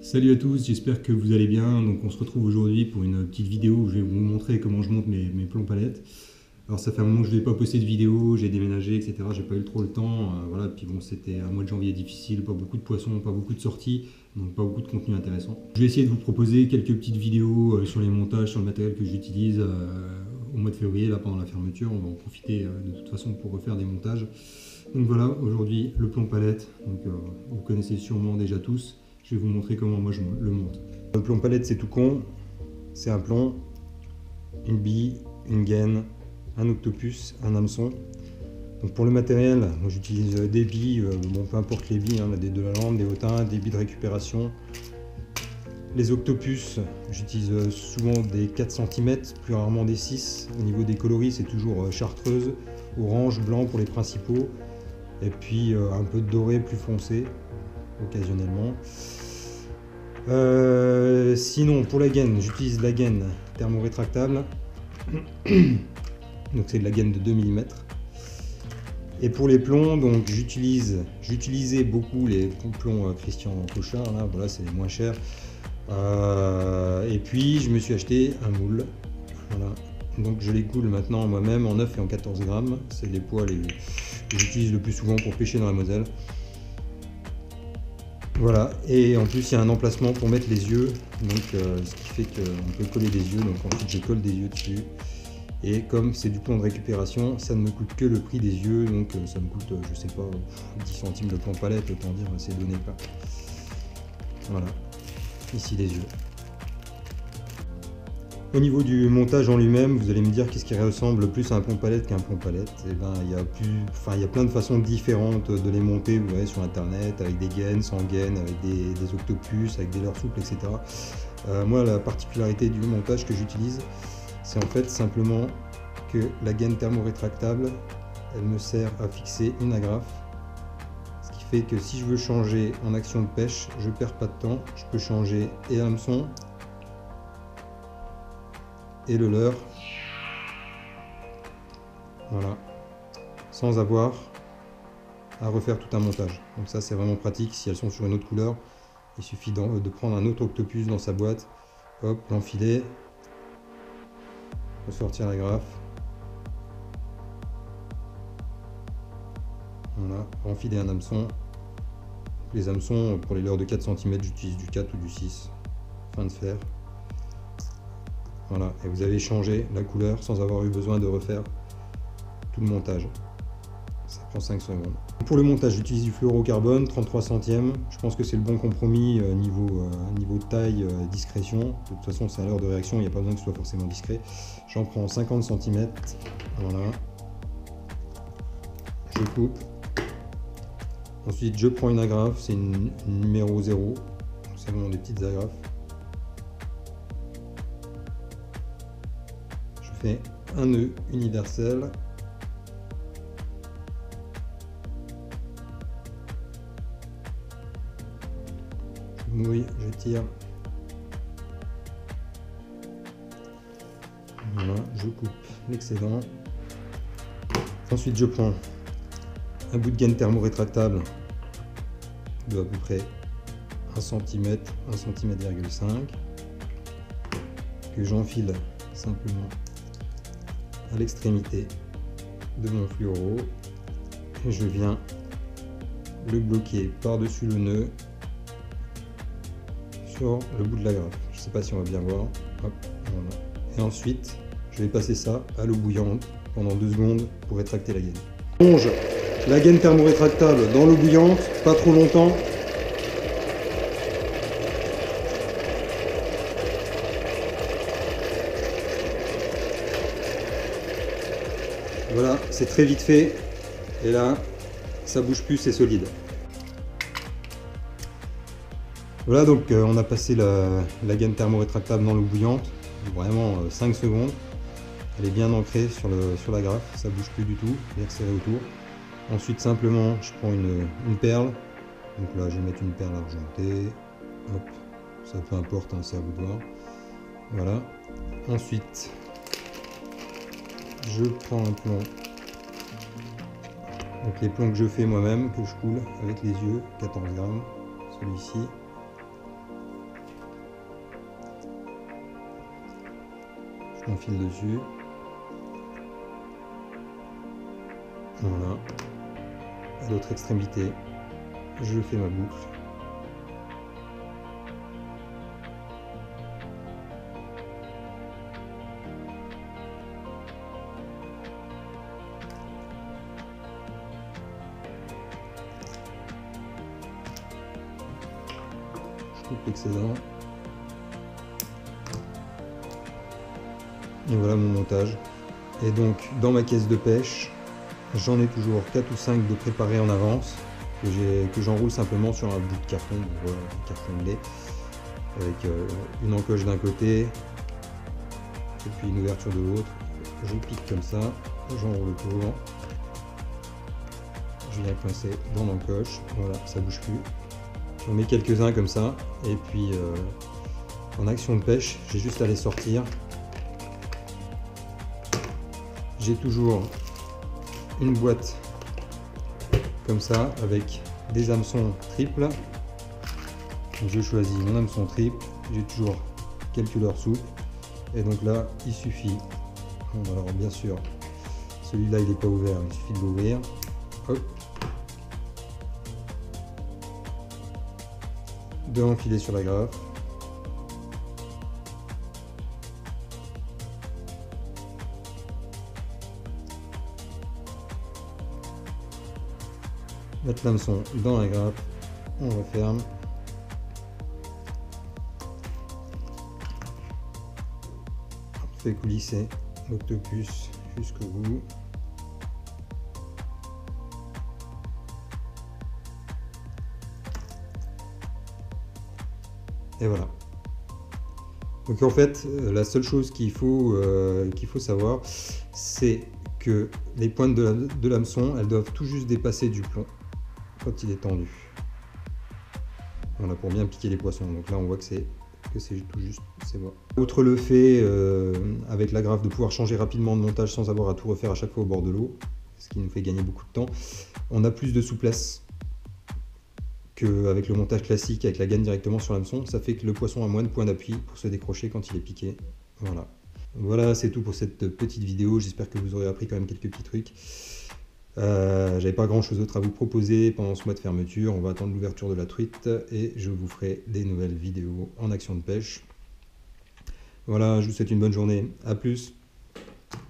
Salut à tous, j'espère que vous allez bien. Donc on se retrouve aujourd'hui pour une petite vidéo où je vais vous montrer comment je monte mes plombs palettes. Alors ça fait un moment que je n'ai pas posté de vidéo, j'ai déménagé, etc. J'ai pas eu trop le temps. Voilà. Puis bon, c'était un mois de janvier difficile, pas beaucoup de poissons, pas beaucoup de sorties, donc pas beaucoup de contenu intéressant. Je vais essayer de vous proposer quelques petites vidéos sur les montages, sur le matériel que j'utilise au mois de février, là pendant la fermeture. On va en profiter de toute façon pour refaire des montages. Donc voilà, aujourd'hui le plomb palette, donc vous connaissez sûrement déjà tous. Je vais vous montrer comment moi je le monte. Le plomb palette, c'est tout con. C'est un plomb, une bille, une gaine, un octopus, un hameçon. Donc pour le matériel, moi j'utilise des billes, bon, peu importe les billes, des de la lampe, des hautins, des billes de récupération. Les octopus, j'utilise souvent des 4 cm, plus rarement des 6. Au niveau des coloris, c'est toujours chartreuse, orange, blanc pour les principaux. Et puis un peu de doré plus foncé, occasionnellement. Sinon, pour la gaine, j'utilise la gaine thermorétractable. Donc c'est de la gaine de 2 mm. Et pour les plombs, donc j'utilisais beaucoup les plombs Christian Cochard, là, voilà, c'est les moins chers. Et puis je me suis acheté un moule. Voilà. Donc je les coule maintenant moi-même en 9 et en 14 grammes. C'est les poids que j'utilise le plus souvent pour pêcher dans la Moselle. Voilà, et en plus il y a un emplacement pour mettre les yeux, donc ce qui fait qu'on peut coller des yeux, donc ensuite je colle des yeux dessus. Et comme c'est du plomb de récupération, ça ne me coûte que le prix des yeux, donc ça me coûte, je sais pas, 10 centimes de plomb palette, autant dire, c'est donné pas. Voilà, ici les yeux. Au niveau du montage en lui-même, vous allez me dire qu'est-ce qui ressemble plus à un plomb palette qu'un plomb palette. Et ben, il y a plein de façons différentes de les monter, vous voyez, sur internet, avec des gaines, sans gaines, avec des octopus, avec des leurres souples, etc. Moi, la particularité du montage que j'utilise, c'est en fait simplement que la gaine thermorétractable, elle me sert à fixer une agrafe. Ce qui fait que si je veux changer en action de pêche, je perds pas de temps, je peux changer et hameçon, et le leurre, voilà, sans avoir à refaire tout un montage. Donc ça c'est vraiment pratique. Si elles sont sur une autre couleur, il suffit de prendre un autre octopus dans sa boîte, hop, l'enfiler, ressortir la graffe, voilà, enfiler un hameçon. Les hameçons, pour les leurres de 4 cm, j'utilise du 4 ou du 6, fin de fer. Voilà, et vous avez changé la couleur sans avoir eu besoin de refaire tout le montage. Ça prend 5 secondes. Pour le montage, j'utilise du fluorocarbone, 33 centièmes. Je pense que c'est le bon compromis niveau taille, discrétion. De toute façon, c'est à l'heure de réaction, il n'y a pas besoin que ce soit forcément discret. J'en prends 50 cm. Voilà. Je coupe. Ensuite, je prends une agrafe, c'est une numéro 0. C'est vraiment des petites agrafes. Je fais un nœud universel. Je mouille, je tire. Voilà, je coupe l'excédent. Ensuite, je prends un bout de gaine thermorétractable de à peu près 1 cm, 1,5 cm, que j'enfile simplement à l'extrémité de mon fluoro et je viens le bloquer par-dessus le nœud sur le bout de la graffe. Je ne sais pas si on va bien voir. Hop, voilà. Et ensuite, je vais passer ça à l'eau bouillante pendant 2 secondes pour rétracter la gaine. Plonge la gaine thermorétractable dans l'eau bouillante, pas trop longtemps. Voilà, c'est très vite fait. Et là, ça bouge plus, c'est solide. Voilà, donc on a passé la gaine thermorétractable dans l'eau bouillante. Vraiment 5 secondes. Elle est bien ancrée sur la graffe, ça bouge plus du tout, bien resserré autour. Ensuite, simplement, je prends une perle. Donc là, je vais mettre une perle argentée. Hop, ça peu importe, hein, c'est à vous de voir. Voilà. Ensuite, je prends un plomb. Donc les plombs que je fais moi-même, que je coule avec les yeux, 14 grammes, celui-ci. file dessus. Voilà. À l'autre extrémité, je fais ma boucle. Je coupe l'excédent. Et voilà mon montage. Et donc dans ma caisse de pêche, j'en ai toujours 4 ou 5 de préparés en avance que j'enroule simplement sur un bout de carton, voilà, un carton de lait, avec une encoche d'un côté et puis une ouverture de l'autre. Je pique comme ça, j'enroule autour, je viens coincer dans l'encoche, voilà, ça bouge plus. J'en mets quelques-uns comme ça, et puis en action de pêche, j'ai juste à les sortir. J'ai toujours une boîte comme ça avec des hameçons triples. Donc je choisis mon hameçon triple, j'ai toujours quelques leurres souples, et donc là il suffit, bon, alors bien sûr celui-là il n'est pas ouvert, il suffit de l'ouvrir, hop, de l'enfiler sur la graffe. Mettre l'hameçon dans la grappe, on referme. On fait coulisser l'octopus jusqu'au bout. Et voilà. Donc en fait, la seule chose qu'il faut savoir, c'est que les pointes de l'hameçon, elles doivent tout juste dépasser du plomb quand il est tendu. Voilà, pour bien piquer les poissons. Donc là on voit que c'est tout juste, c'est bon. Outre le fait avec la graffe de pouvoir changer rapidement de montage sans avoir à tout refaire à chaque fois au bord de l'eau, ce qui nous fait gagner beaucoup de temps, on a plus de souplesse qu'avec le montage classique avec la gaine directement sur l'hameçon. Ça fait que le poisson a moins de points d'appui pour se décrocher quand il est piqué. Voilà. Voilà, c'est tout pour cette petite vidéo. J'espère que vous aurez appris quand même quelques petits trucs. J'avais pas grand chose d'autre à vous proposer pendant ce mois de fermeture. On va attendre l'ouverture de la truite et je vous ferai des nouvelles vidéos en action de pêche. Voilà, je vous souhaite une bonne journée. À plus.